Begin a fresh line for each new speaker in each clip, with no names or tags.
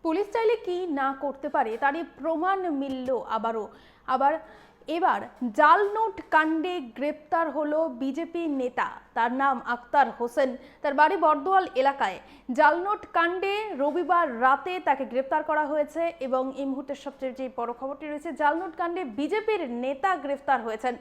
Police চাইলে কি না করতে পারে তারই প্রমাণ মিলল আবার এবার জাল নোট কাণ্ডে গ্রেপ্তার হলো বিজেপি নেতা, তার নাম আক্তার হোসেন, তার বাড়ি বর্দোয়াল এলাকায়। জাল নোট কাণ্ডে রবিবার রাতে তাকে গ্রেপ্তার করা হয়েছে এবং এই মুহূর্তের সবচেয়ে যে বড় খবরটি রয়েছে, জাল নোট কাণ্ডে বিজেপির নেতা গ্রেপ্তার হয়েছেন।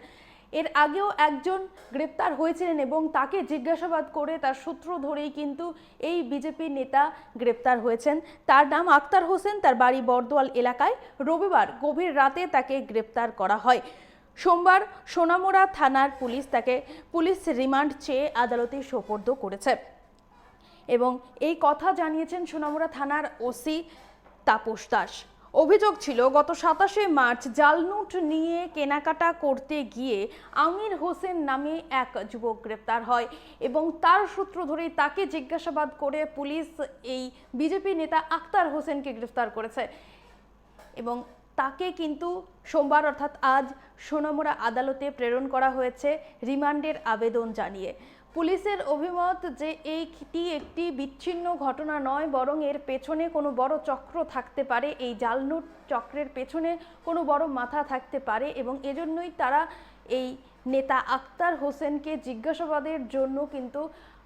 এর আগেও একজন গ্রেপ্তার হয়েছিলেন এবং তাকে জিজ্ঞাসাবাদ করে তার সূত্র ধরেই কিন্তু এই বিজেপি নেতা গ্রেপ্তার হয়েছেন। তার নাম আক্তার হোসেন, তার বাড়ি বর্দোয়াল এলাকায়। রবিবার গভীর রাতে তাকে গ্রেপ্তার করা হয়। সোমবার সোনামুড়া থানার পুলিশ রিমান্ড চেয়ে আদালতে সোপর্দ করেছে এবং এই কথা জানিয়েছেন সোনামুড়া থানার ওসি তাপস দাস। অভিযোগ ছিল গত 27শে মার্চ জাল নোট নিয়ে কেনাকাটা করতে গিয়ে আমির হোসেন নামে এক যুবক গ্রেপ্তার হয় এবং তার সূত্র ধরেই তাকে জিজ্ঞাসাবাদ করে পুলিশ এই বিজেপি নেতা আক্তার হোসেনকে গ্রেফতার করেছে এবং তাকে কিন্তু সোমবার অর্থাৎ আজ সোনামুড়া আদালতে প্রেরণ করা হয়েছে রিমান্ডের আবেদন জানিয়ে। পুলিশের অভিমত যে এইটি একটি বিচ্ছিন্ন ঘটনা নয়, বরং এর পেছনে কোনো বড় চক্র থাকতে পারে, এই জাল নোট চক্রের পেছনে কোনো বড় মাথা থাকতে পারে এবং এজন্যই তারা এই নেতা আক্তার হোসেনকে জিজ্ঞাসাবাদের জন্য কিন্তু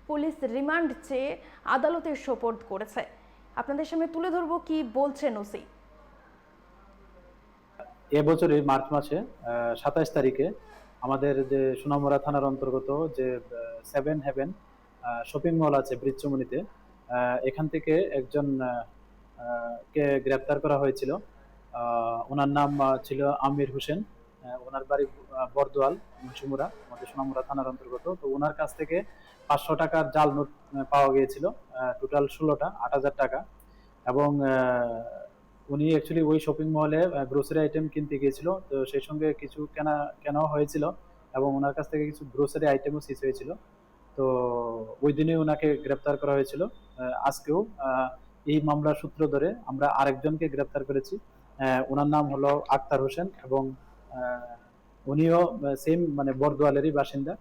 পুলিশ রিমান্ড চেয়ে আদালতে সোপর্দ করেছে। আপনাদের সামনে তুলে ধরবো কি বলছেন ওসি।
এবছরের মার্চ মাসে 27 তারিখে আমাদের যে সোনামুড়া থানার অন্তর্গত যে 7 হেভেন শপিং মল আছে বৃচ্চমণিতে, এখান থেকে একজন কে গ্রেপ্তার করা হয়েছিল। ওনার নাম ছিল আমির হোসেন। ওনার বাড়ি বর্দোয়াল মুন্সিমুড়া, আমাদের সোনামুড়া থানার অন্তর্গত। তো ওনার কাছ থেকে 500 টাকার জাল নোট পাওয়া গিয়েছিল, টোটাল 16টা, 8,000 টাকা। এবং উনি অ্যাকচুয়ালি ওই শপিং মলে গ্রোসারি আইটেম কিনতে গিয়েছিল, তো সেই সঙ্গে কিছু কেনাও হয়েছিল এবং ওনার কাছ থেকে কিছু গ্রোসারি আইটেমও সিজ হয়েছিল। তো ওই দিনে ওনাকে গ্রেপ্তার করা হয়েছিল। আজকেও এই মামলার সূত্র ধরে আমরা আরেকজনকে গ্রেপ্তার করেছি। ওনার নাম হলো আক্তার হোসেন এবং উনিও সেম মানে বর্দোয়ালেরই বাসিন্দা।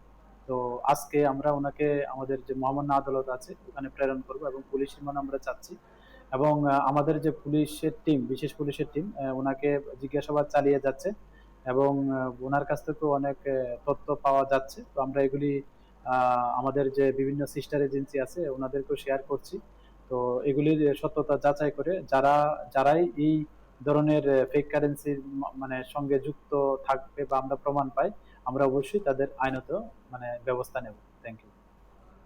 তো আজকে আমরা ওনাকে আমাদের যে মহামান্য আদালত আছে ওখানে প্রেরণ করব এবং পুলিশ রিমান্ড আমরা চাচ্ছি। এবং আমাদের যে পুলিশের টিম, বিশেষ পুলিশের টিম, ওনাকে জিজ্ঞাসাবাদ চালিয়ে যাচ্ছে এবং ওনার কাছ থেকে অনেক তথ্য পাওয়া যাচ্ছে। তো আমরা এগুলি আমাদের যে বিভিন্ন সিস্টার এজেন্সি আছে ওনাদেরকেও শেয়ার করছি। তো এগুলির সত্যতা যাচাই করে যারাই এই ধরনের ফেক কারেন্সির মানে সঙ্গে যুক্ত থাকবে বা আমরা প্রমাণ পাই, আমরা অবশ্যই তাদের আইনত মানে ব্যবস্থা নেব। Thank you.